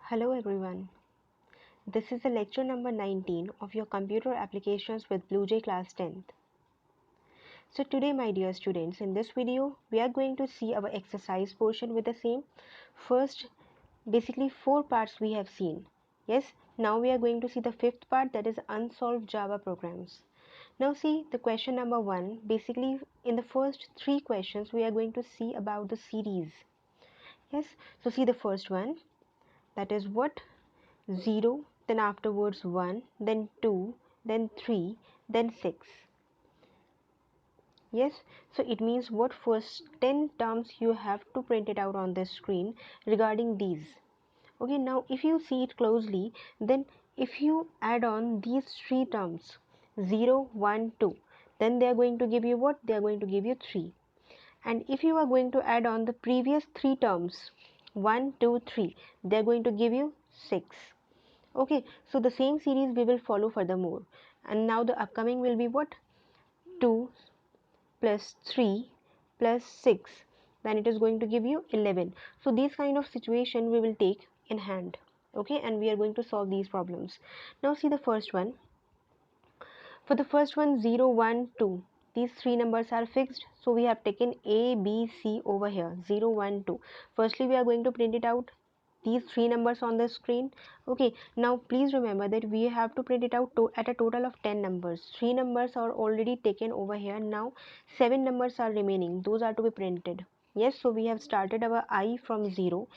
Hello everyone. This is the lecture number 19 of your computer applications with BlueJ class 10th. So today my dear students, in this video we are going to see our exercise portion with the same. First, basically 4 parts we have seen. Yes, now we are going to see the 5th part, that is unsolved Java programs. Now see the question number 1. Basically in the first 3 questions we are going to see about the series. Yes, so see the first one, that is what? 0, then afterwards 1, then 2, then 3, then 6. Yes, so it means what? First 10 terms you have to print it out on this screen regarding these. Okay, now if you see it closely, then if you add on these 3 terms 0, 1, 2, then they are going to give you what? They are going to give you 3. And if you are going to add on the previous 3 terms 1, 2, 3, they are going to give you 6. Okay, so the same series we will follow furthermore. And now the upcoming will be what? 2 plus 3 plus 6. Then it is going to give you 11. So these kind of situation we will take in hand. Okay, and we are going to solve these problems. Now see the first one. For the first one, 0, 1, 2. These 3 numbers are fixed. So we have taken A, B, C over here. 0, 1, 2. Firstly, we are going to print it out, these 3 numbers on the screen. Okay, now please remember that we have to print it out at a total of 10 numbers. 3 numbers are already taken over here. Now 7 numbers are remaining. Those are to be printed. Yes, so we have started our I from 0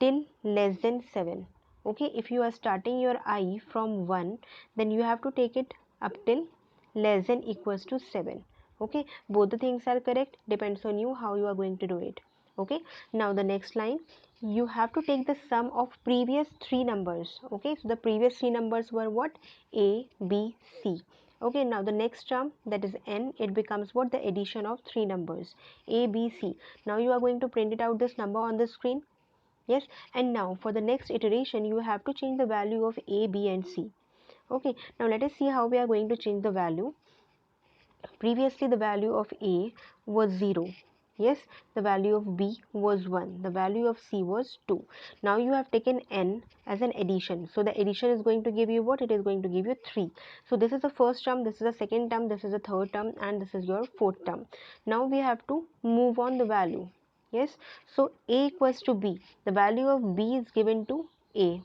till less than 7. Okay, if you are starting your I from 1, then you have to take it up till less than equals to 7. Okay, both the things are correct, depends on you how you are going to do it. Okay, now the next line, you have to take the sum of previous 3 numbers. Okay, so the previous 3 numbers were what? A, B, C. Okay, now the next term, that is n, it becomes what? The addition of 3 numbers A, B, C. Now you are going to print it out, this number on the screen. Yes, and now for the next iteration you have to change the value of A, B and C. Okay, now let us see how we are going to change the value. Previously the value of A was 0. Yes, the value of B was 1. The value of C was 2. Now you have taken n as an addition. So the addition is going to give you what? It is going to give you 3. So this is the first term, this is the second term, this is the third term, and this is your fourth term. Now we have to move on the value. Yes, so A equals to B. The value of B is given to A.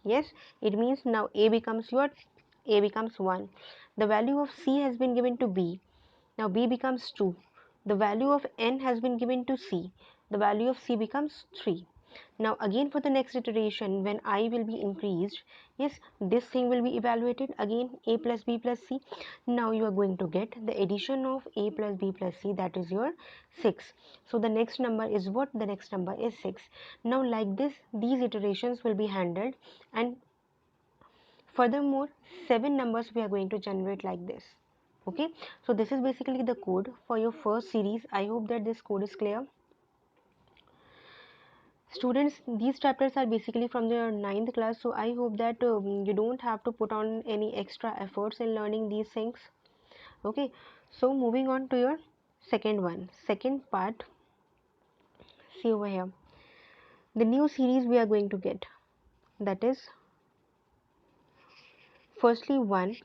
Yes, it means now A becomes what? A becomes 1. The value of C has been given to B. Now B becomes 2. The value of n has been given to C. The value of C becomes 3. Now again for the next iteration, when I will be increased, yes, this thing will be evaluated again, A plus B plus C. Now you are going to get the addition of A plus B plus C, that is your 6. So the next number is what? The next number is 6. Now like this, these iterations will be handled, and furthermore 7 numbers we are going to generate like this. Okay, so this is basically the code for your first series. I hope that this code is clear. Students, these chapters are basically from your 9th class, so I hope that you don't have to put on any extra efforts in learning these things. Okay, so moving on to your second part. See over here, the new series we are going to get, that is firstly 1,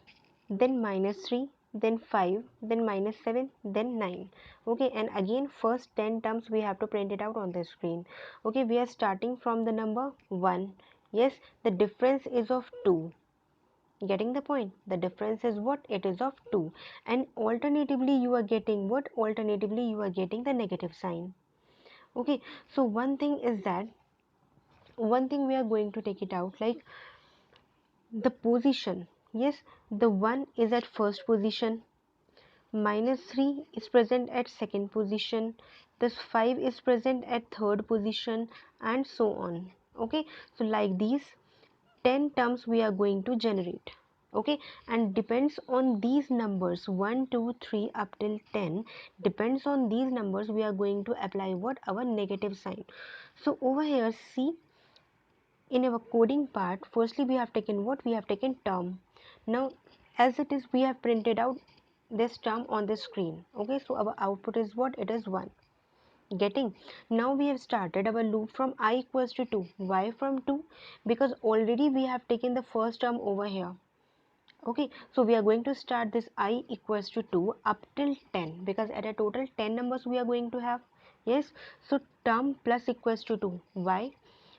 then minus 3, then 5, then minus 7, then 9. Okay, and again first 10 terms we have to print it out on the screen. Okay, we are starting from the number 1. Yes, the difference is of 2. Getting the point? The difference is what? It is of 2. And alternatively you are getting what? Alternatively you are getting the negative sign. Okay, so one thing is that, one thing we are going to take it out, like the position. Yes, the 1 is at first position, minus 3 is present at second position, this 5 is present at third position, and so on. Okay, so like these 10 terms we are going to generate. Okay, and depends on these numbers 1, 2, 3 up till 10, depends on these numbers we are going to apply what? Our negative sign. So over here, see, in our coding part, firstly we have taken what? We have taken term. Now as it is, we have printed out this term on the screen. Okay, so our output is what? It is 1. Getting? Now we have started our loop from I equals to 2. Why from 2? Because already we have taken the first term over here. Okay, so we are going to start this I equals to 2 up till 10, because at a total 10 numbers we are going to have. Yes, so term plus equals to 2. Why?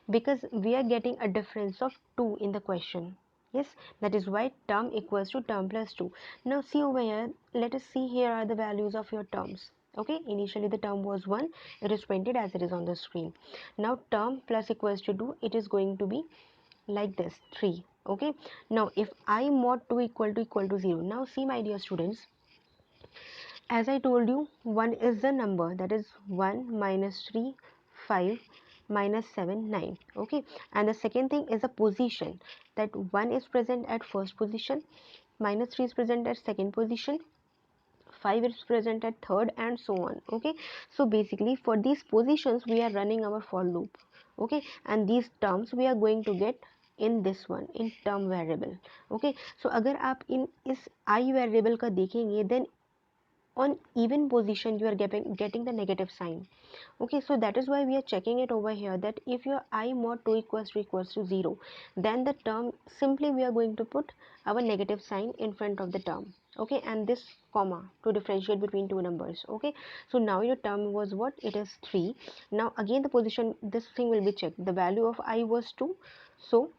Because we are getting a difference of 2 in the question. Yes, that is why term equals to term plus 2. Now see over here, let us see, here are the values of your terms. Okay, initially the term was 1, it is printed as it is on the screen. Now term plus equals to 2, it is going to be like this, 3. Okay, now if I mod 2 equal to 0, now see my dear students, as I told you, 1 is the number, that is 1 minus 3 5 minus 7 9. Okay, and the second thing is a position, that 1 is present at first position, minus 3 is present at second position, 5 is present at third, and so on. Okay, so basically for these positions we are running our for loop. Okay, and these terms we are going to get in this one, in term variable. Okay, so अगर आप in इस I variable का देखेंगे, then on even position you are getting the negative sign. Okay, so that is why we are checking it over here, that if your I mod 2 equals to 0, then the term, simply we are going to put our negative sign in front of the term. Okay, and this comma to differentiate between two numbers. Okay, so now your term was what? It is 3. Now again the position, this thing will be checked, the value of I was 2, so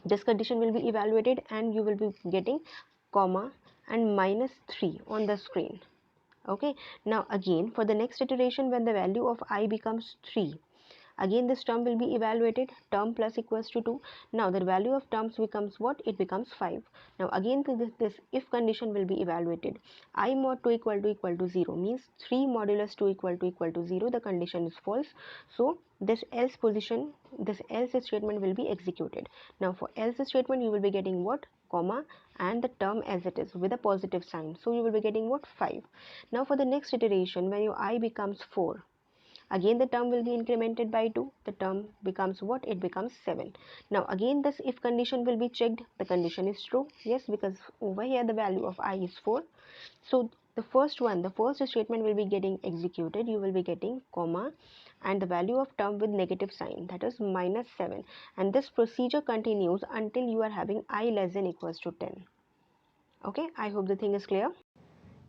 this condition will be evaluated and you will be getting comma and minus 3 on the screen. Okay, now again for the next iteration, when the value of I becomes 3, again this term will be evaluated, term plus equals to 2. Now the value of terms becomes what? It becomes 5. Now again this if condition will be evaluated. I mod 2 equal to 0 means 3 modulus 2 equal to 0, the condition is false, so this else position, this else statement will be executed. Now for else statement you will be getting what? Comma and the term as it is with a positive sign, so you will be getting what? 5. Now for the next iteration, when your I becomes 4, again the term will be incremented by 2, the term becomes what? It becomes 7. Now again this if condition will be checked, the condition is true. Yes, because over here the value of I is 4, so the first statement will be getting executed, you will be getting comma and the value of term with negative sign, that is minus 7, and this procedure continues until you are having I less than equals to 10. Okay, I hope the thing is clear.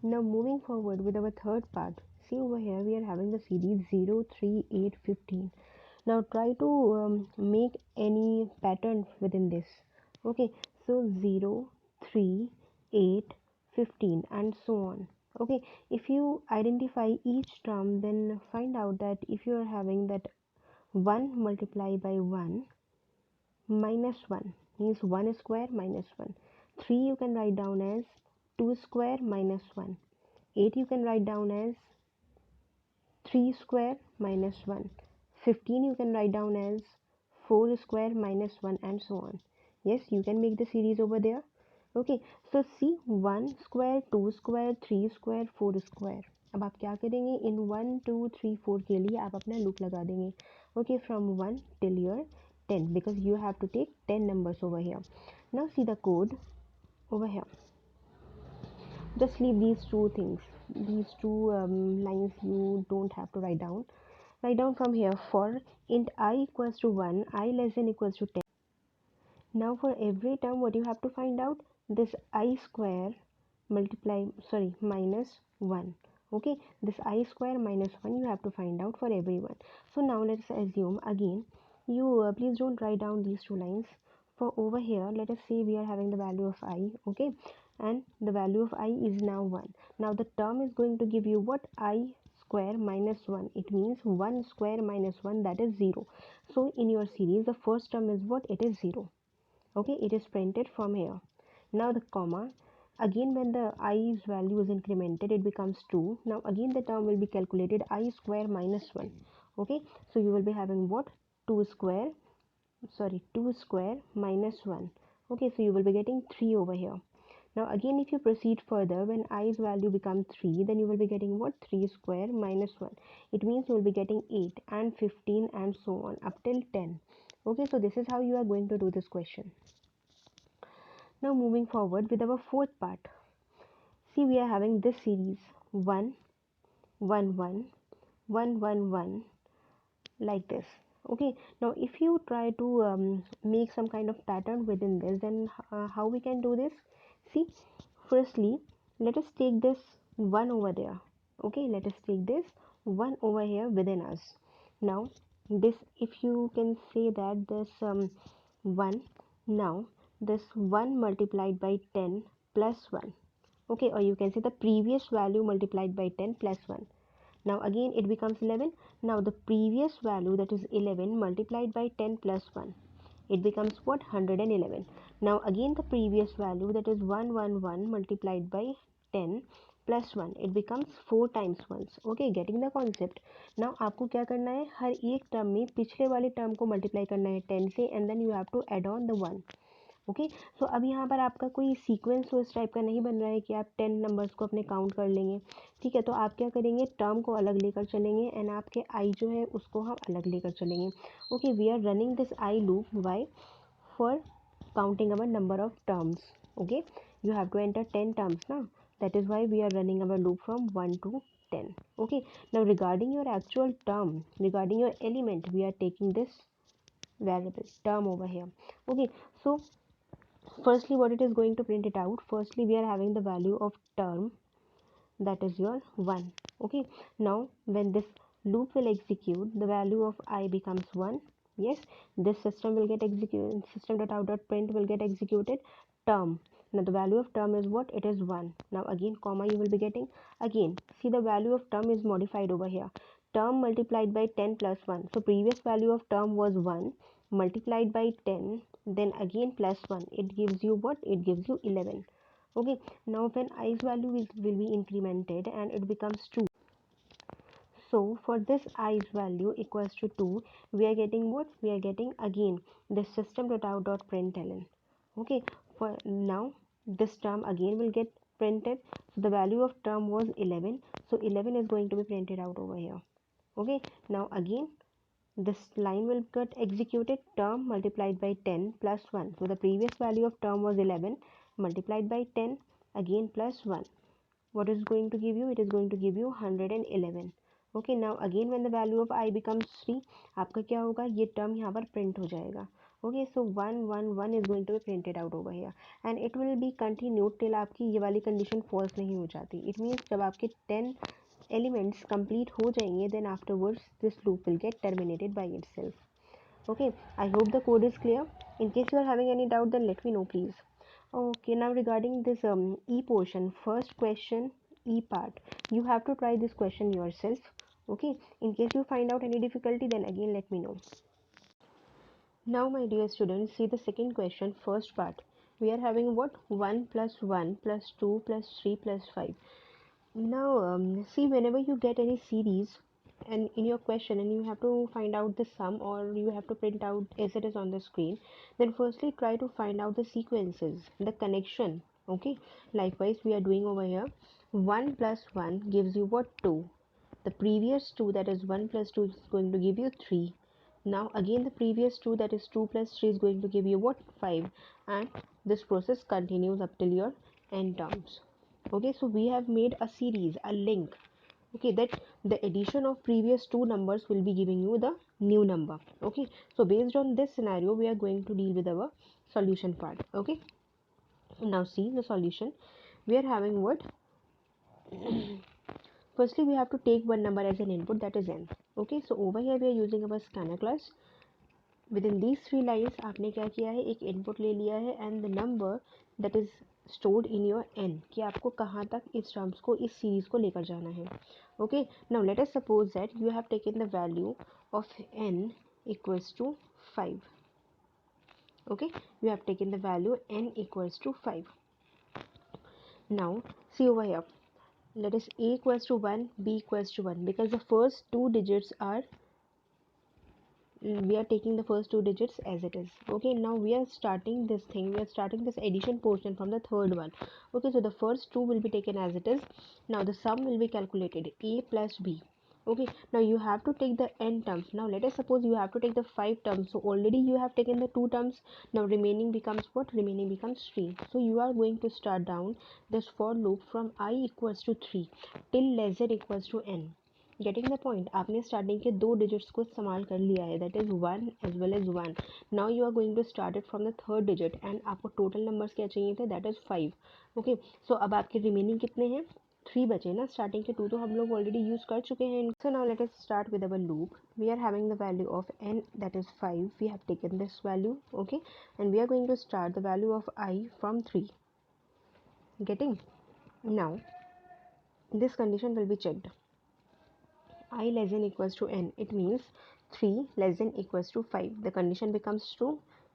Now moving forward with our third part, see over here we are having the series 0, 3, 8, 15. Now try to make any pattern within this. Okay, so 0, 3, 8, 15 and so on. Okay, if you identify each term, then find out that if you are having that 1 multiplied by 1 minus 1 means 1 square minus 1. 3 you can write down as 2 square minus 1. 8 you can write down as 3 square minus 1. 15 you can write down as 4 square minus 1 and so on. Yes, you can make the series over there. Okay, so see 1 square, 2 square, 3 square, 4 square. अब आप क्या करेंगे, इन 1 2 3 4 के लिए आप अपना loop लगा देंगे. Okay, from 1 till your 10, because you have to take 10 numbers over here. Now see the code over here. Just leave these two things, these two lines you don't have to write down. Write down from here, for int I equals to 1, I less than equals to 10. Now for every term what you have to find out, this I square minus 1. Okay, this I square minus 1 you have to find out for everyone. So now let's assume again, you please don't write down these two lines. For over here, let us say we are having the value of I. Okay, and the value of I is now 1. Now the term is going to give you what? I square minus 1. It means 1 square minus 1, that is 0. So in your series the first term is what? It is 0. Okay, it is printed from here. Now the comma, again when the i's value is incremented it becomes 2. Now again the term will be calculated, I square minus 1. Okay, so you will be having what? 2 square minus 1. Okay, so you will be getting 3 over here. Now again if you proceed further, when i's value become 3, then you will be getting what? 3 square minus 1. It means you will be getting 8 and 15 and so on up till 10. Okay, so this is how you are going to do this question. Now moving forward with our fourth part. See, we are having this series 1 1 1 1 1 1 like this. Okay, now if you try to make some kind of pattern within this, then how we can do this? See, firstly let us take this 1 over there. Okay, let us take this 1 over here within us. Now this, if you can say that this 1, now this 1 multiplied by 10 plus 1. Okay, or you can say the previous value multiplied by 10 plus 1. Now again it becomes 11. Now the previous value, that is 11, multiplied by 10 plus 1, it becomes what? 111. Now again the previous value, that is 111, multiplied by 10 plus 1, it becomes 4 times 1. Okay, getting the concept? Now आपको क्या करना है, हर एक term में पिछले वाले term को multiply करना है 10 से, and then you have to add on the 1. Okay, so अब यहाँ पर आपका कोई सीक्वेंस तो इस टाइप का नहीं बन रहा है कि आप 10 नंबर्स को अपने काउंट कर लेंगे. ठीक है, तो आप क्या करेंगे, टर्म को अलग लेकर चलेंगे एंड आपके आई जो है उसको हम अलग लेकर चलेंगे. Okay, we are running this i loop why for counting our number of terms. Okay, you have to enter 10 terms now, that is why we are running our loop from 1 to 10. Okay, now regarding your actual term, regarding your element, we are taking this variable term over here. Okay, so firstly what it is going to print it out, firstly we are having the value of term, that is your 1. Okay, now when this loop will execute, the value of I becomes 1. Yes, this system will get executed, system.out.print will get executed. Term, now the value of term is what? It is 1. Now again comma you will be getting. Again see, the value of term is modified over here. Term multiplied by 10 plus 1, so previous value of term was 1 multiplied by 10, then again plus 1, it gives you what? It gives you 11. Okay, now when i's value will be incremented and it becomes 2. So for this i's value equals to 2, we are getting what? We are getting again the system.out.println. Okay, for now this term again will get printed. So the value of term was 11, so 11 is going to be printed out over here. Okay, now again this line will get executed, term multiplied by 10 plus 1. So the previous value of term was 11 multiplied by 10 again plus 1. What is going to give you? It is going to give you 111. Okay, now again when the value of I becomes 3, आपका क्या होगा, ये term यहाँ पर print हो जाएगा. Okay, so 1 1 1 is going to be printed out over here and it will be continued till आपकी ये वाली condition false नहीं हो जाती. It means जब आपके 10 elements complete हो जाएंगे, then afterwards this loop will get terminated by itself. Okay, I hope the code is clear. In case you are having any doubt, then let me know please. Okay, now regarding this E portion, first question, E part, you have to try this question yourself. Okay, in case you find out any difficulty, then again let me know. Now my dear students, see the second question, first part. We are having what? 1 plus 1 plus 2 plus 3 plus 5. Now see, whenever you get any series and in your question and you have to find out the sum or you have to print out as it is on the screen, then firstly try to find out the sequences, the connection. Okay, likewise we are doing over here. 1 plus 1 gives you what? 2. The previous 2, that is 1 plus 2, is going to give you 3. Now again the previous 2, that is 2 plus 3, is going to give you what? 5. And this process continues up till your n terms. Okay, so we have made a series, a link. Okay, that the addition of previous two numbers will be giving you the new number. Okay, so based on this scenario we are going to deal with our solution part. Okay, now see the solution. We are having what? Firstly we have to take one number as an input, that is n. Okay, so over here we are using our scanner class. Within these three lines आपने क्या किया है, एक input ले लिया है and the number that is stored in your n, कि आपको कहाँ तक इस टर्म्स को, इस सीरीज को लेकर जाना है. Okay, now let us suppose that you have taken the value of n equals to 5. okay, you have taken the value n equals to 5. Now see over here, let us a equals to 1, b equals to 1, because the first two digits are, we are taking the first two digits as it is. Okay, now we are starting this thing, we are starting this addition portion from the third one. Okay, so the first two will be taken as it is. Now the sum will be calculated, a plus b. Okay, now you have to take the n terms. Now let us suppose you have to take the 5 terms, so already you have taken the 2 terms. Now remaining becomes what? Remaining becomes 3. So you are going to start down this for loop from I equals to 3 till less than equals to n. Getting the point. आपने starting के 2 digits को इस्तेमाल कर लिया है, that is 1 as well as 1. Now you are going to start it from the third digit and आपको total numbers क्या चाहिए थे, दैट इज 5. ओके, सो अब आपके रिमेनिंग कितने हैं, 3 बचे ना. स्टार्टिंग के 2 तो हम लोग ऑलरेडी यूज कर चुके हैं. So now let us start with our loop. We are having the value of n, that is 5. We have taken this value. Okay, and we are going to start the value of I from 3. Getting. Now this condition will be checked. I less than equals to n, it means 3 less than equals to 5. The condition becomes true.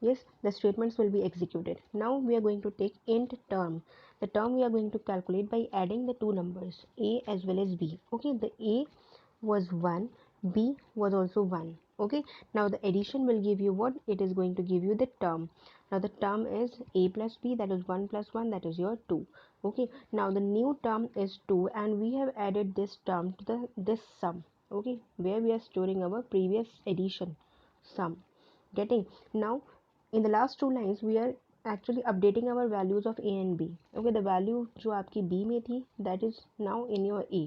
Yes, the statements will be executed. Now we are going to take int term. The term we are going to calculate by adding the two numbers a as well as b. Okay, the a was 1, b was also 1. Okay, now the addition will give you what, it is going to give you the term. Now the term is a plus b, that is 1 plus 1, that is your 2. Okay, now the new term is 2 and we have added this term to the this sum. Okay, where we are storing our previous addition sum. Getting. Now in the last two lines we are actually updating our values of a and b. Okay, the value जो आपकी b में थी, that is now in your a.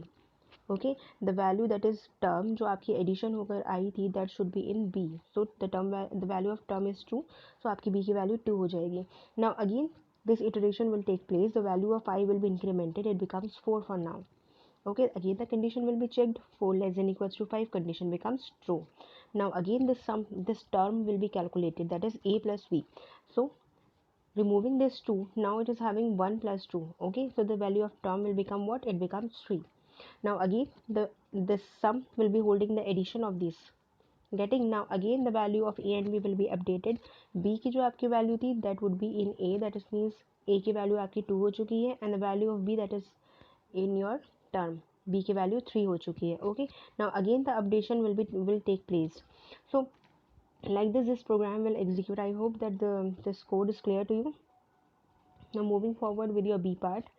Okay, the value that is term जो आपकी addition होकर आई थी, that should be in b. So the value of term is 2, so आपकी b की value 2 हो जाएगी. Now again this iteration will take place. The value of I will be incremented, it becomes 4 for now. Okay, again the condition will be checked. 4 less than equals to 5, condition becomes true. Now again this term will be calculated, that is a plus b. So removing this 2, now it is having 1 plus 2. Okay, so the value of term will become what, it becomes 3. Now again this sum will be holding the addition of these. Getting. Now again the value of a and b will be updated. b की जो आपकी value थी, that would be in a, that is means a की value आपकी 2 हो चुकी है, and the value of b, that is in your term, b की value 3 हो चुकी है. Okay, now again the updation will take place. So like this program will execute. I hope that this code is clear to you. Now moving forward with your b part,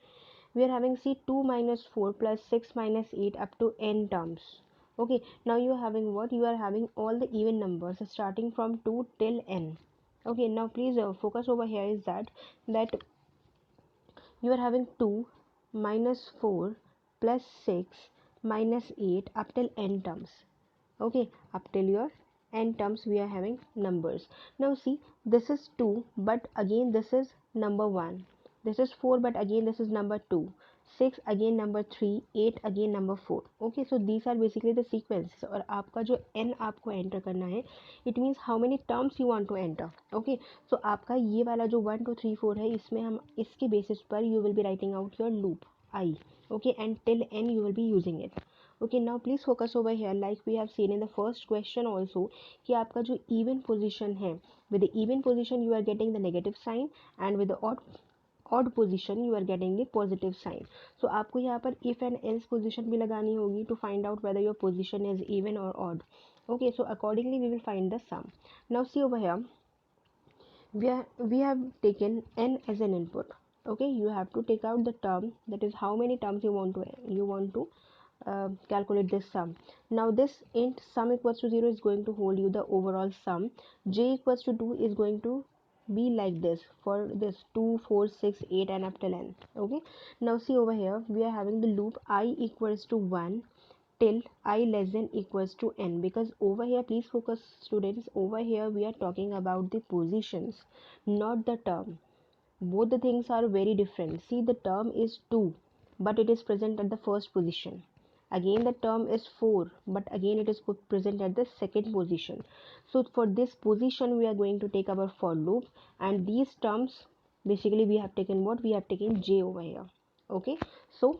we are having see 2 minus 4 plus 6 minus 8 up to n terms. Okay, now you are having what, you are having all the even numbers starting from 2 till n. Okay, now please focus over here is that you are having 2 minus 4 plus 6 minus 8 up till n terms. Okay, up till your n terms we are having numbers. Now see, this is 2 but again this is number 1, this is 4 but again this is number 2, 6 again number 3, 8 again number 4. Okay, so these are basically the sequences. और आपका जो n आपको enter करना है, it means how many terms you want to enter. Okay, so आपका ये वाला जो 1 2 3 4 है, इसमें हम इसके basis पर you will be writing out your loop I. Okay, and till n you will be using it. Okay, now please focus over here like we have seen in the first question also कि आपका जो even position है, with the even position you are getting the negative sign and with the odd position you are getting the positive sign. So आपको यहाँ पर if and else position भी लगानी होगी to find out whether your position is even or odd. Okay, so accordingly we will find the sum. Now see over here, we have taken n as an input. Okay, you have to take out the term, that is how many terms you want to calculate this sum. Now this int sum equals to 0 is going to hold you the overall sum. J equals to 2 is going to be like this for this 2 4 6 8 and up till n. Okay, now see over here we are having the loop I equals to 1 till I less than equals to n, because over here please focus students, over here we are talking about the positions, not the term. Both the things are very different. See, the term is 2 but it is present at the first position. Again the term is 4 but again it is present at the second position. So for this position we are going to take our for loop, and these terms basically we have taken what, we have taken j over here. Okay, so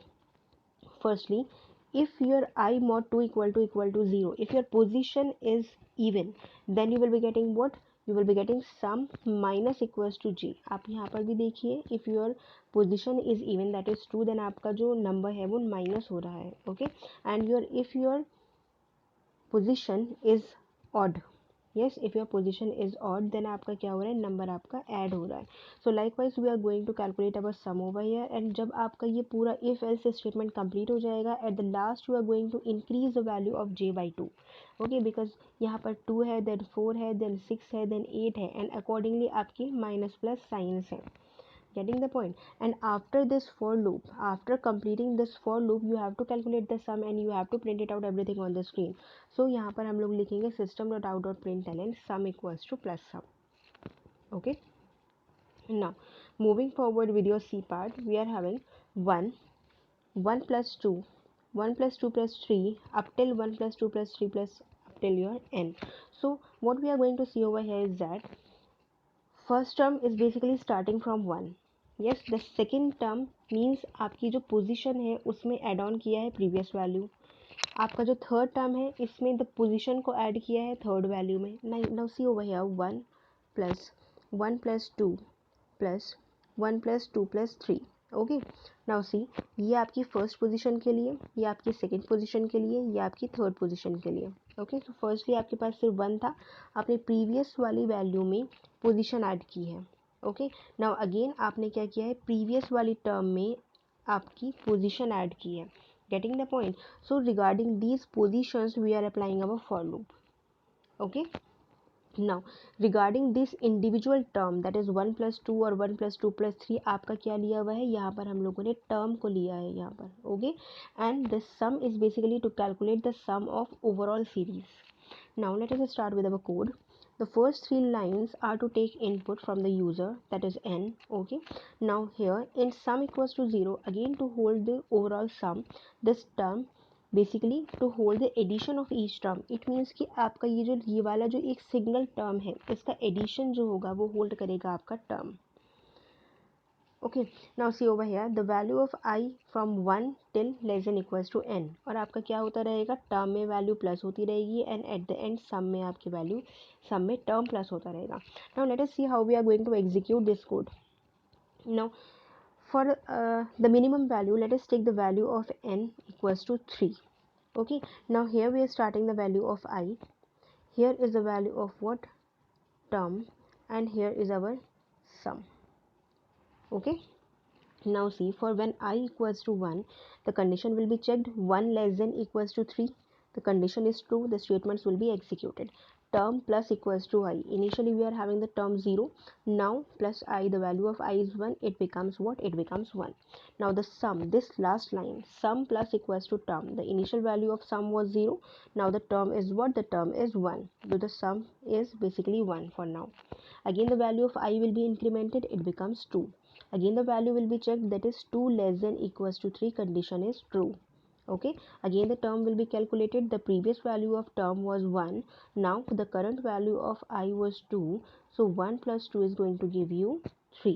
firstly, if your I mod 2 equal to 0, if your position is even, then you will be getting what, you will be getting sum minus equals to j. आप यहाँ पर भी देखिए, if your position is even, that is true, then आपका जो number है वो minus हो रहा है. Okay, and if your position is odd, yes, if your position is odd, then आपका क्या हो रहा है, number आपका add हो रहा है. So likewise we are going to calculate our sum over here, and जब आपका ये पूरा if else statement complete हो जाएगा, at the last you are going to increase the value of j by 2. Okay, because यहाँ पर 2 है, then 4 है, then 6 है, then 8 है, and accordingly आपकी minus plus signs है. Getting the point? And after this for loop, after completing this for loop, you have to calculate the sum and you have to print it out everything on the screen. So यहाँ पर हम लोग लिखेंगे system.out.println sum equals to plus sum. Okay. Now moving forward with your C part, we are having 1 1 plus 2 1 plus 2 plus 3 up till 1 plus 2 plus 3 plus up till your n. So what we are going to see over here is that first term is basically starting from 1. yes, the second term means आपकी जो position है उसमें add on किया है previous value. आपका जो third term है इसमें द पोजीशन को ऐड किया है थर्ड वैल्यू में. Now see over here 1 plus 2 plus 1 plus 2 plus 3. Okay. Now सी, ये आपकी फर्स्ट पोजीशन के लिए, ये आपकी सेकंड पोजीशन के लिए, ये आपकी थर्ड पोजीशन के लिए. ओके. तो फर्स्टली आपके पास सिर्फ 1 था, आपने प्रीवियस वाली वैल्यू में पोजीशन ऐड की है. ओके. नाउ अगेन आपने क्या किया है, प्रीवियस वाली टर्म में आपकी पोजीशन ऐड की है. Getting the point? So regarding these positions we are applying our for loop. Okay. Now regarding this individual term, that is 1 plus 2 और 1 plus 2 plus 3, आपका क्या लिया हुआ है, यहाँ पर हम लोगों ने टर्म को लिया है यहाँ पर. Okay. And the sum is basically to calculate the sum of overall series. Now let us start with our code. The first 3 lines are to take input from the user, that is n. Okay. Now here in sum equals to 0, again to hold the overall sum, this term basically to hold the addition of each term. It means कि आपका ये वाला जो एक single term है इसका addition जो होगा वो होल्ड करेगा आपका term. Okay. Now see over here the value of i from 1 till less than equals to n. और आपका क्या होता रहेगा, टर्म में वैल्यू प्लस होती रहेगी and at the end sum में आपकी वैल्यू, सम में टर्म प्लस होता रहेगा. Now let us see how we are going to execute this code. Now for the minimum value, let us take the value of n equals to 3. Okay. Now here we are starting the value of I. Here is the value of what, term, and here is our sum. Okay. Now see, for when I equals to 1, the condition will be checked. 1 less than equals to 3, the condition is true, the statements will be executed. Term plus equals to I. Initially we are having the term 0. Now plus I, the value of I is 1, it becomes what, it becomes 1. Now the sum, this last line, sum plus equals to term, the initial value of sum was 0. Now the term is what, the term is 1. So the sum is basically 1 for now. Again the value of I will be incremented, it becomes 2. Again the value will be checked, that is 2 less than equals to 3, condition is true. Okay. Again the term will be calculated, the previous value of term was 1. Now the current value of I was 2, so 1 plus 2 is going to give you 3.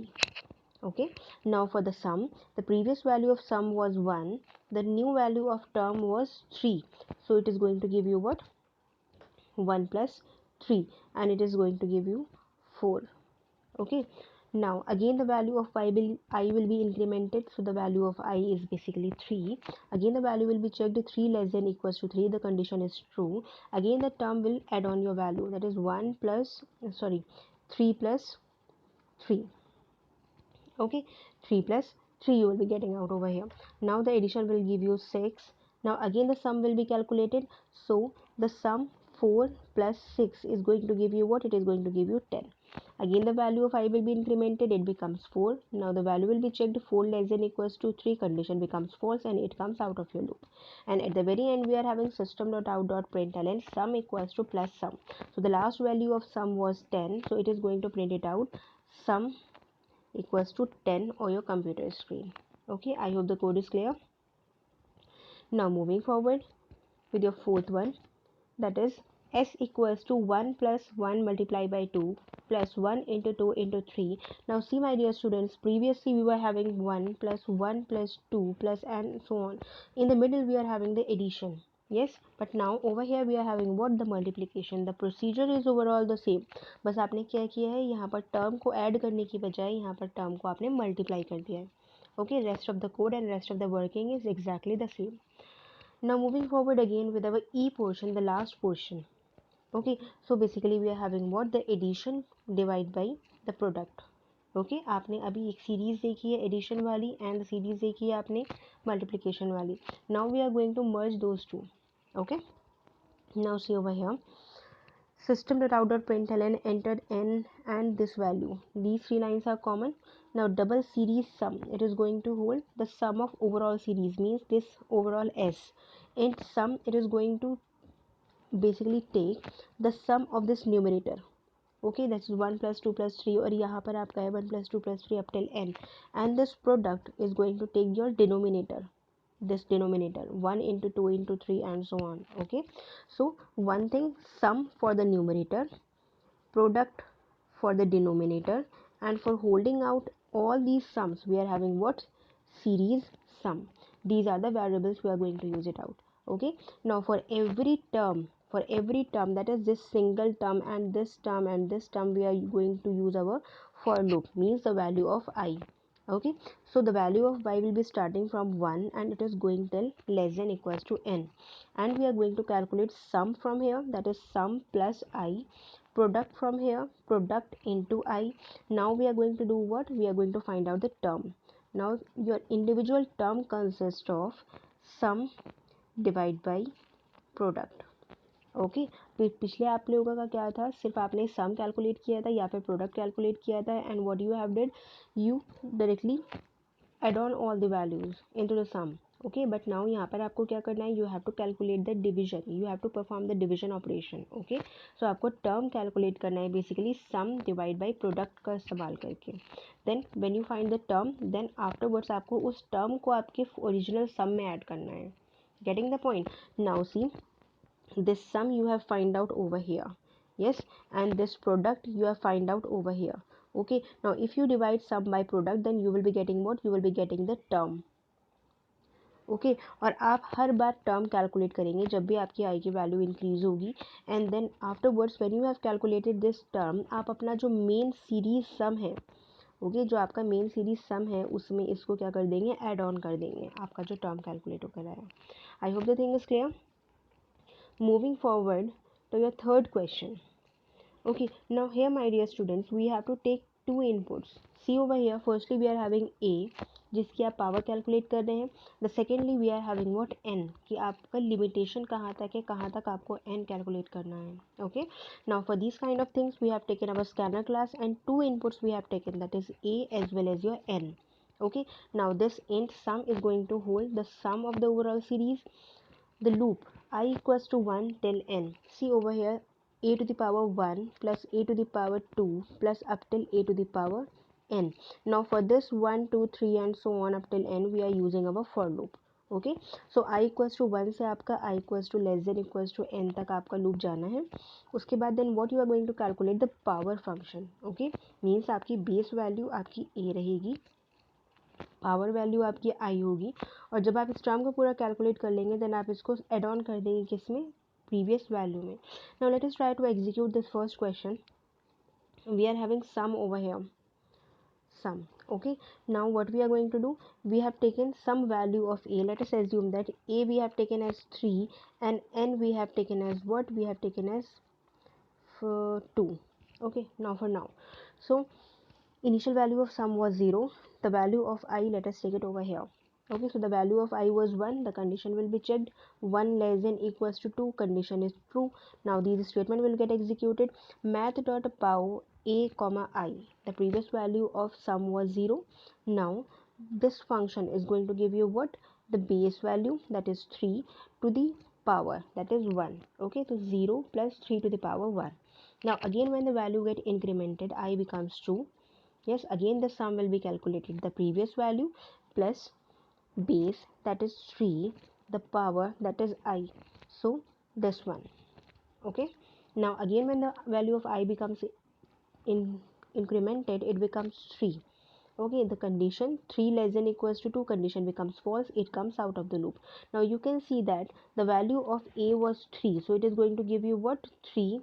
Okay. Now for the sum, the previous value of sum was 1, the new value of term was 3, so it is going to give you what, 1 plus 3, and it is going to give you 4. Okay. Now again the value of I will be incremented, so the value of I is basically 3. Again the value will be checked, 3 less than equals to 3, the condition is true. Again the term will add on your value, that is 3 plus 3. Okay. 3 plus 3 you will be getting out over here. Now the addition will give you 6. Now again the sum will be calculated, so the sum 4 plus 6 is going to give you what, it is going to give you 10. Again the value of I will be incremented, it becomes 4. Now the value will be checked, 4 less than equals to 3, condition becomes false and it comes out of your loop. And at the very end we are having system.out.println sum equals to plus sum. So the last value of sum was 10, so it is going to print it out, sum equals to 10 on your computer screen. Okay, I hope the code is clear. Now moving forward with your fourth one, that is s equals to 1 plus 1 multiplied by 2 plus 1 into 2 into 3. Now see my dear students, previously we were having 1 plus 2 plus and so on. In the middle we are having the addition. Yes, but now over here we are having what, the multiplication. The procedure is overall the same. बस आपने क्या किया है, यहाँ पर term को add करने की बजाय यहाँ पर टर्म को आपने मल्टीप्लाई कर दिया है. Okay, rest of the code and rest of the working is exactly the same. Now moving forward again with our E portion, the last portion. Okay, so basically we are having what, the addition divided by the product. Okay, आपने अभी एक series देखी है addition वाली and series देखी है आपने multiplication वाली. Now we are going to merge those two. Okay, now see over here, system.out.println entered n and this value. These three lines are common. Now double series sum, it is going to hold the sum of overall series, means this overall s. In sum, it is going to basically take the sum of this numerator. Okay, that's 1 plus 2 plus 3 और यहाँ पर आपका है 1 plus 2 plus 3 up till n, and this product is going to take your denominator, this denominator 1 into 2 into 3 and so on. Okay, so one thing, sum for the numerator, product for the denominator, and for holding out all these sums we are having what? Series sum. These are the variables we are going to use it out. Okay, now for every term, that is this single term and this term and this term, we are going to use our for loop, means the value of I. Okay, so the value of y will be starting from 1 and it is going till less than equals to n, and we are going to calculate sum from here, that is sum plus I, product from here, product into I. Now we are going to do what? We are going to find out the term. Now your individual term consists of sum divide by product. Okay, पिछले आप लोगों का क्या था, सिर्फ आपने सम calculate किया था या फिर प्रोडक्ट कैलकुलेट किया था, and what you have did, you directly add on all the values into the sum. Okay, but now यहाँ पर आपको क्या करना है, you have to calculate the division, you have to perform the division operation. Okay, so आपको term calculate करना है, basically sum divide by product का इस्तेमाल करके. Then when you find the term, then afterwards आपको उस टर्म को आपके ओरिजिनल सम में ऐड करना है. Getting the point? Now see, this sum you have find out over here, yes, and this product you have find out over here. Okay, now if you divide sum by product, then you will be getting what? You will be getting the term. Okay, और आप हर बार term calculate करेंगे जब भी आपकी i की value increase होगी, and then afterwards when you have calculated this term, आप अपना जो मेन सीरीज सम है, ओके, जो आपका मेन सीरीज सम है उसमें इसको क्या कर देंगे, ऐड ऑन कर देंगे, आपका जो टर्म कैलकुलेट होकर आया. I hope the thing is clear. Moving forward to your third question. Okay, now here my dear students, we have to take two inputs. See over here, firstly we are having a जिसकी आप power calculate कर रहे हैं. The secondly we are having what, n, कि आपका limitation कहाँ तक है, कहाँ तक आपको एन कैलकुलेट करना है. Okay, now for this kind of things we have taken our scanner class and two inputs we have taken, that is a as well as your n. Okay, now this int sum is going to hold the sum of the overall series, the loop I equals to 1 till n. See over here, a to the power 1 plus a to the power 2 plus up till a to the power n. Now for this 1 2 3 and so on up till n, we are using our for loop. Okay, so I equals to 1 से आपका I equals to less than equals to n तक आपका loop जाना है. उसके बाद then what you are going to calculate the power function. Okay, means आपकी base value आपकी a रहेगी, पावर वैल्यू आपकी आई होगी, और जब आप इस टर्म को पूरा कैलकुलेट कर लेंगे देन आप इसको एड ऑन कर देंगे किसमें, प्रीवियस वैल्यू में. Now let us try to execute this first question. We are having sum over here, sum. Okay, now what we are going to do, we have taken some value of a, let us assume that a we have taken as 3 and n we have taken as what, we have taken as 2. Okay, now for now, so initial value of sum was 0, the value of I, let us take it over here. Okay, so the value of I was 1, the condition will be checked, 1 less than equals to 2, condition is true. Now this statement will get executed, math dot pow a comma I, the previous value of sum was 0. Now this function is going to give you what, the base value, that is 3 to the power, that is 1. Okay, so 0 plus 3 to the power 1. Now again when the value get incremented, I becomes true. Yes, again the sum will be calculated, the previous value plus base, that is 3, the power, that is I, so this one. Okay, now again when the value of I becomes incremented, it becomes 3. Okay, the condition 3 less than equals to 2, condition becomes false, it comes out of the loop. Now you can see that the value of a was 3, so it is going to give you what, 3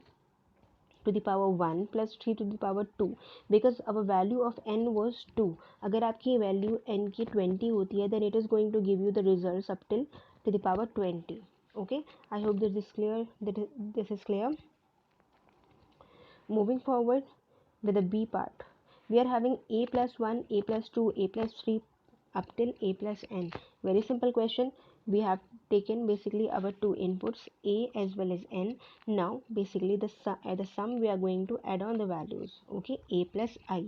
to the power 1 plus 3 to the power 2, because our value of n was 2. अगर आपकी value n की 20 होती है then it is going to give you the results up till to the power 20. Okay, I hope that this is clear, this is clear. Moving forward with the b part, we are having a plus 1, a plus 2, a plus 3 up till a plus n. Very simple question. we have taken basically our two inputs a as well as n. Now basically the sum we are going to add on the values, okay, a plus I.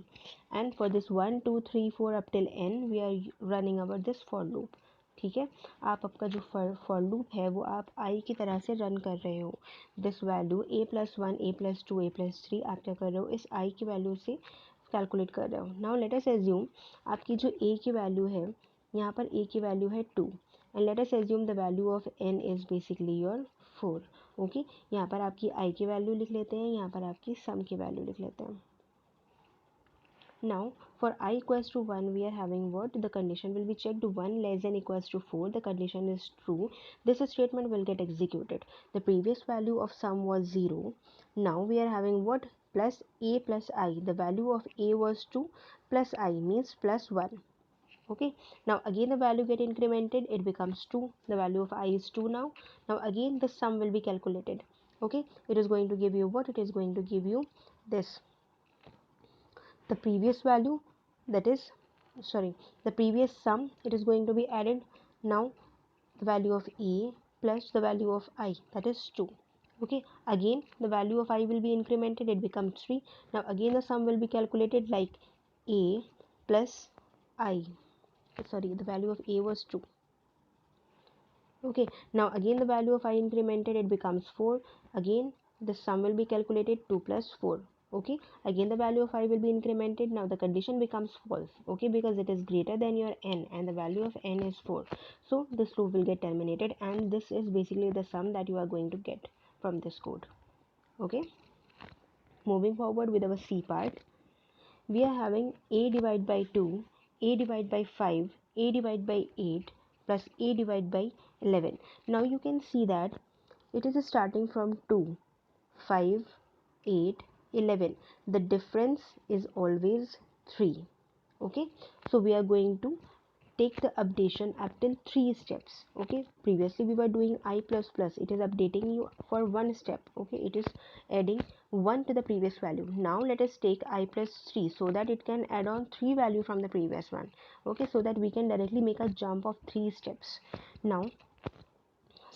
And for this 1 2 3 4 up till n we are running our this for loop. ठीक है, आप आपका जो for loop है वो आप आई की तरह से रन कर रहे हो. This value a plus one a plus two a plus three आप क्या कर रहे हो, इस आई की वैल्यू से कैलकुलेट कर रहे हो. नाउ लेट अस एज्यूम आपकी जो a की वैल्यू है, यहाँ पर a की वैल्यू है 2 and let us assume the value of n is basically your 4. Okay, यहाँ पर आपकी i की वैल्यू लिख लेते हैं, यहाँ पर आपकी सम की वैल्यू लिख लेते हैं. Now for I equals to 1 we are having what, the condition will be checked, 1 less than equals to 4, the condition is true, this statement will get executed. The previous value of sum was 0. Now we are having what, plus a plus I, the value of a was 2 plus I means plus 1. Okay, now again the value get incremented, it becomes 2, the value of I is 2 now. Now again the sum will be calculated. Okay, it is going to give you what, it is going to give you this, the previous value, that is the previous sum, it is going to be added. Now the value of a plus the value of I, that is 2. Okay, again the value of I will be incremented, it becomes 3. Now again the sum will be calculated like a plus I, the value of a was 2. Okay, now again the value of I incremented, it becomes 4. Again the sum will be calculated, 2 plus 4. Okay, again the value of I will be incremented. Now the condition becomes false, okay, because it is greater than your n and the value of n is 4. So this loop will get terminated and this is basically the sum that you are going to get from this code. Okay, moving forward with our C part, we are having a divided by 2, a divided by 5, a divided by 8 plus a divided by 11. Now you can see that it is starting from 2, 5, 8, 11. The difference is always 3. Okay, so we are going to take the updation up till 3 steps. Okay, previously we were doing I plus plus, it is updating you for one step. Okay, it is adding 1 to the previous value. Now let us take I plus 3 so that it can add on 3 value from the previous one. Okay, so that we can directly make a jump of 3 steps. Now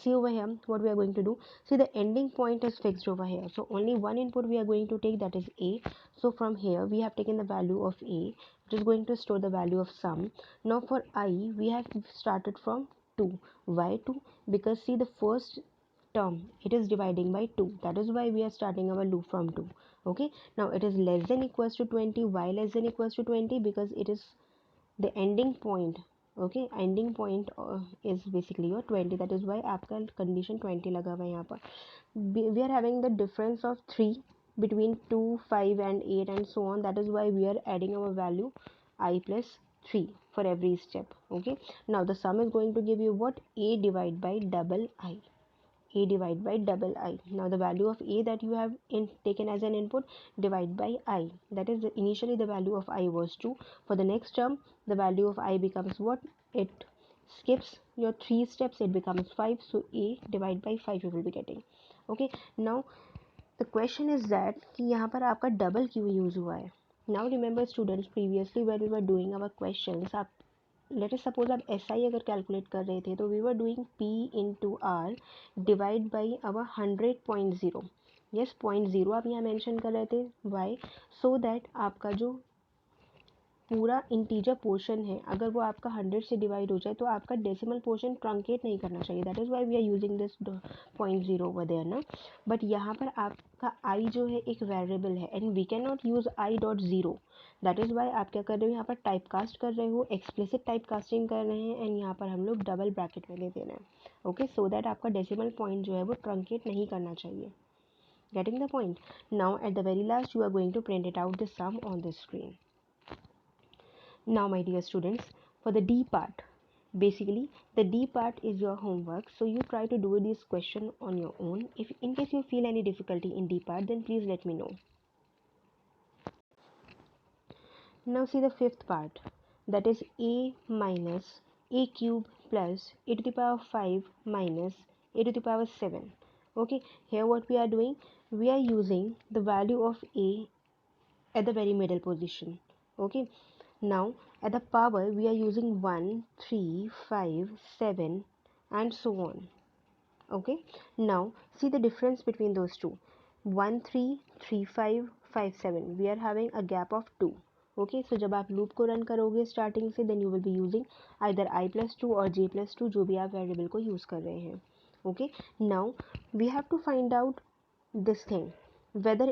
see over here what we are going to do. See, the ending point is fixed over here, so only one input we are going to take, that is a. So from here we have taken the value of a, it is going to store the value of sum. Now for I we have started from 2. Why 2? Because see, the first term it is dividing by 2, that is why we are starting our loop from 2. Okay, now it is less than equals to 20. Why less than equals to 20? Because it is the ending point. Okay, ending point is basically your 20, that is why आपका condition 20 लगा हुआ है यहाँ पर. We are having the difference of 3 between 2, 5 and 8 and so on, that is why we are adding our value I plus 3 for every step. Okay, now the sum is going to give you what, a divided by double I, a divided by double I. Now the value of a that you have taken as an input, divide by I, that is initially the value of I was 2. For the next term the value of I becomes what, it skips your 3 steps, it becomes 5, so a divided by 5 you will be getting. Okay, now the question is that कि यहाँ पर आपका double क्यों use हुआ है. Now remember students, previously when we were doing our questions, आप let us suppose आप S I अगर कैलकुलेट कर रहे थे तो we were doing P into R divide by our 100.0. Yes, 0.0 आप यहाँ मेंशन कर रहे थे. वाई? सो दैट आपका जो पूरा इंटीजर पोर्शन है अगर वो आपका 100 से डिवाइड हो जाए तो आपका डेसिमल पोर्शन ट्रंकेट नहीं करना चाहिए. That is why we are using this 0.0 over there ना. बट यहाँ पर आपका आई जो है एक वेरिएबल है and we can not use i dot zero. That is why आप क्या कर रहे हो, यहाँ पर टाइप कास्ट कर रहे हो, एक्सप्लिसिट टाइप कास्टिंग कर रहे हैं एंड यहाँ पर हम लोग डबल ब्रैकेट में ले दे रहे हैं. ओके, सो दैट आपका डेसिमल पॉइंट जो है वो ट्रंकेट नहीं करना चाहिए. Getting the point. Now at the very last you are going to print it out the sum on the screen. Now my dear students, for the D part, basically the D part is your homework, so you try to do this question on your own. If in case you feel any difficulty in D part, then please let me know. Now see the fifth part, that is a minus a cube plus a to the power 5 minus a to the power 7. Okay, here what we are doing, we are using the value of a at the very middle position. Okay, now at the power we are using 1, 3, 5, 7, and so on. Okay, now see the difference between those two. 1 3 3 5 5 7, we are having a gap of 2. Okay, so जब आप loop को run करोगे starting से, then you will be using either i+2 or j+2, जो भी आप variable को use कर रहे हैं. Okay, now we have to find out this thing, whether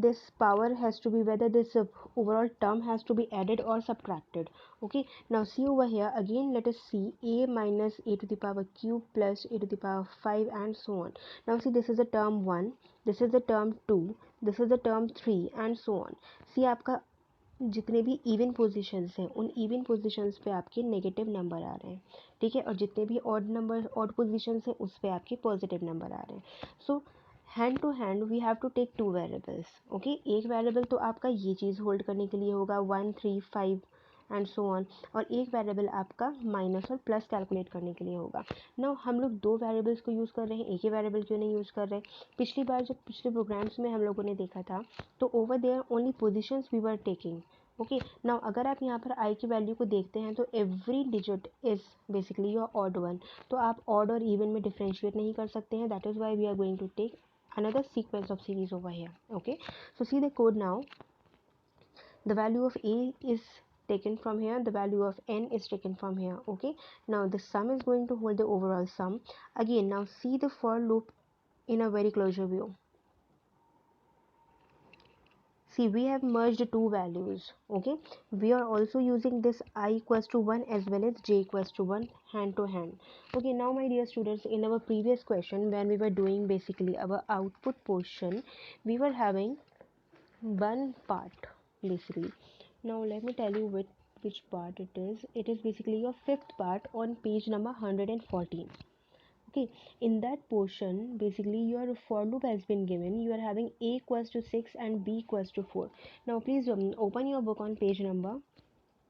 this power has to be, whether this overall term has to be added or subtracted. Okay, now see over here again, let us see a minus a to the power cube plus a to the power 5 and so on. Now see, this is the term 1, this is the term 2, this is the term 3 and so on. See, आपका जितने भी even positions हैं उन even positions पे आपके negative number आ रहे हैं, ठीक है, और जितने भी ऑड नंबर ऑड पोजीशंस हैं उस पे आपके पॉजिटिव नंबर आ रहे हैं. So hand to hand we have to take two variables. Okay, एक वेरिएबल तो आपका ये चीज़ होल्ड करने के लिए होगा 1 3 5 एंड सो ऑन, और एक वेरिएबल आपका माइनस और प्लस कैलकुलेट करने के लिए होगा. नाउ हम लोग दो वेरिएबल्स को यूज़ कर रहे हैं, एक ही वेरिएबल क्यों नहीं यूज़ कर रहे. पिछली बार जब पिछले प्रोग्राम्स में हम लोगों ने देखा था तो over there only positions we were taking. Okay, now अगर आप यहाँ पर आई की वैल्यू को देखते हैं तो every digit is basically your odd one. तो आप ऑड और इवन में डिफ्रेंशिएट नहीं कर सकते हैं. That is why we are going to take another sequence of series over here. Okay, so see the code now. The value of a is taken from here, the value of n is taken from here. Okay, now the sum is going to hold the overall sum. Again, now see the for loop in a very closure view. See, we have merged two values. Okay, we are also using this I equals to 1 as well as j equals to 1 hand to hand. Okay, now my dear students, in our previous question when we were doing basically our output portion, we were having one part basically. Now let me tell you which part it is. It is basically your fifth part on page number 114. Okay, in that portion basically your for loop has been given. You are having a equals to 6 and b equals to 4. Now please open your book on page number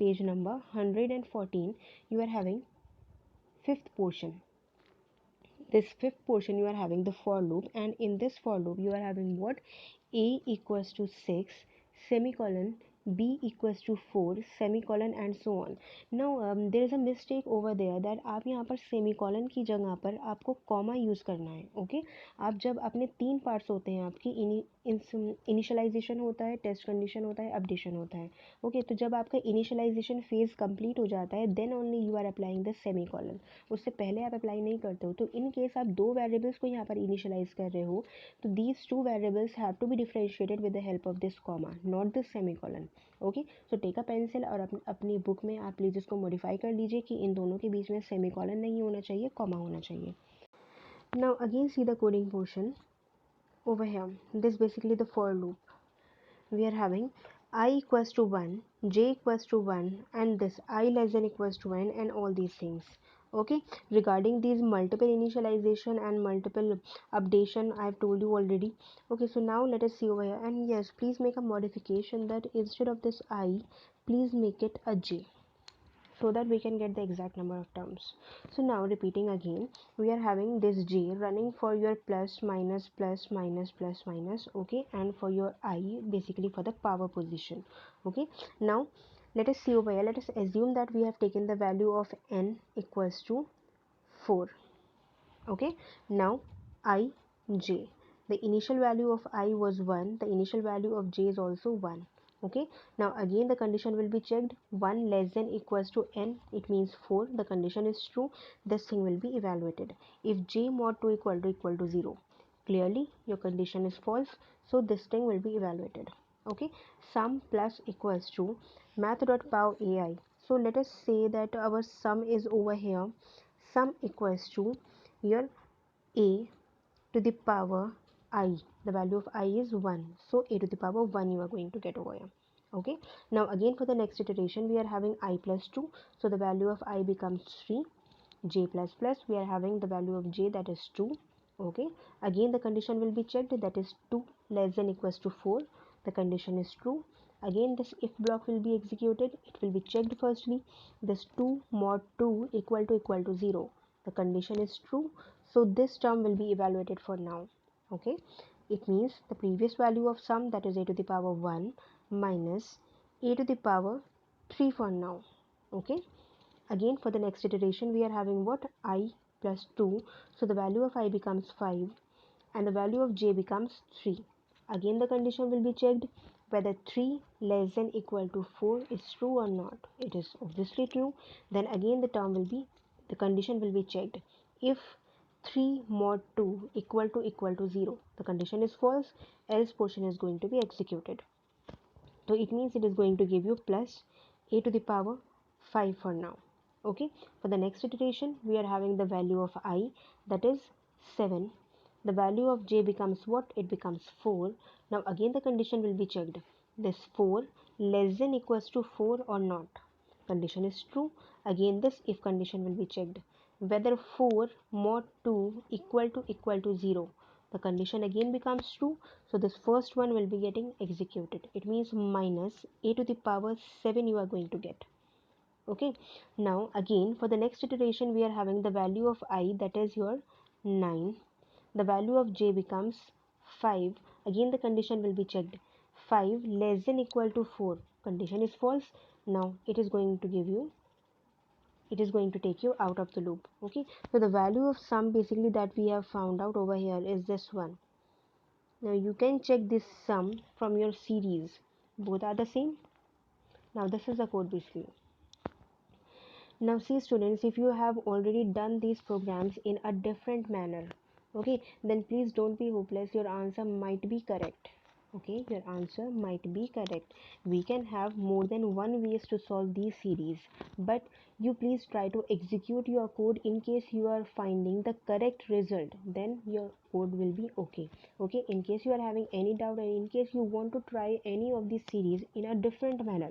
114. You are having fifth portion. This fifth portion you are having the for loop, and in this for loop you are having what? A equals to 6 semicolon, b equals to 4 semicolon and so on. Now there is a mistake over there that आप यहाँ पर semicolon की जगह पर आपको comma use करना है. Okay, आप जब अपने तीन पार्ट्स होते हैं आपकी, इनिशियलाइजेशन होता है, टेस्ट कंडीशन होता है, अपडेशन होता है. ओके, तो जब आपका इनिशियलाइजेशन फेज़ कंप्लीट हो जाता है then only you are applying the semicolon. उससे पहले आप अप्लाई नहीं करते हो. तो इन केस आप दो वेरिएबल्स को यहाँ पर इनिशियलाइज कर रहे हो तो these two variables have to be differentiated with the help of this comma, not this semicolon. Okay, so take a pencil और अपनी बुक में आप प्लीज़ इसको मॉडिफाई कर लीजिए कि इन दोनों के बीच में सेमीकॉलन नहीं होना चाहिए, कॉमा होना चाहिए. Now again see the coding portion over here. This basically the for loop. We are having I equals to 1, j equals to 1 and this I less than equals to n and all these things. Okay, regarding these multiple initialization and multiple updation I have told you already. Okay, so now let us see over here, and yes, please make a modification that instead of this I, please make it a j so that we can get the exact number of terms. So now repeating again, we are having this j running for your plus minus plus minus plus minus. Okay, and for your I basically for the power position. Okay, now let us see over here. Let us assume that we have taken the value of n equals to 4. Okay, now I j, the initial value of I was 1, the initial value of j is also 1. Okay, now again the condition will be checked. 1 less than equals to n, it means 4, the condition is true, this thing will be evaluated. If j mod 2 equal to 0, clearly your condition is false, so this thing will be evaluated. Okay, sum plus equals to math.pow.ai. So let us say that our sum is over here. Sum equals to your a to the power I, the value of I is 1, so a to the power 1 you are going to get over here. Okay, now again for the next iteration we are having I plus 2, so the value of I becomes 3. J plus plus, we are having the value of j, that is 2. Okay, again the condition will be checked, that is 2 less than equals to 4, the condition is true. Again this if block will be executed, it will be checked firstly, this 2 mod 2 equal to 0, the condition is true, so this term will be evaluated for now. Okay, it means the previous value of sum, that is a to the power 1 minus a to the power 3 for now. Okay, Again for the next iteration we are having what, I plus 2, so the value of I becomes 5 and the value of j becomes 3. Again the condition will be checked whether 3 less than equal to 4 is true or not. It is obviously true. Then again the condition will be checked. If 3 mod 2 equal to 0, the condition is false, else portion is going to be executed. So it means it is going to give you plus a to the power 5 for now. Okay, for the next iteration we are having the value of I, that is 7. The value of j becomes what, it becomes 4. Now again the condition will be checked, this 4 less than equals to 4 or not. Condition is true. Again this if condition will be checked whether 4 mod 2 equal to 0. The condition again becomes true, so this first one will be getting executed. It means minus a to the power 7 you are going to get. Okay, now again for the next iteration we are having the value of I, that is your 9. The value of j becomes 5. Again the condition will be checked, 5 less than equal to 4. Condition is false. Now it is going to give you, it is going to take you out of the loop. Okay, so the value of sum basically that we have found out over here is this one. Now you can check this sum from your series, both are the same. Now this is the code basically. Now see students, if you have already done these programs in a different manner, okay, then please don't be hopeless, your answer might be correct. Okay, your answer might be correct. We can have more than one ways to solve these series, but you please try to execute your code. In case you are finding the correct result, then your code will be okay. Okay, in case you are having any doubt and in case you want to try any of these series in a different manner,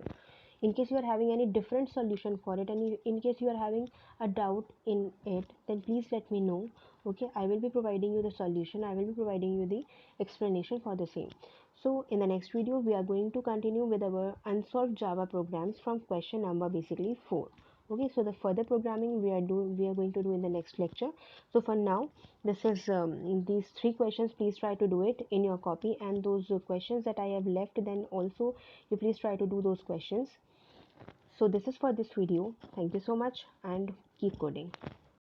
in case you are having any different solution for it, and in case you are having a doubt in it, then please let me know. Okay, I will be providing you the solution, I will be providing you the explanation for the same. So in the next video we are going to continue with our unsolved java programs from question number basically 4. Okay, so the further programming we are going to do in the next lecture. So for now, this is these 3 questions, please try to do it in your copy, and those questions that I have left, then also you please try to do those questions. So this is for this video. Thank you so much and keep coding.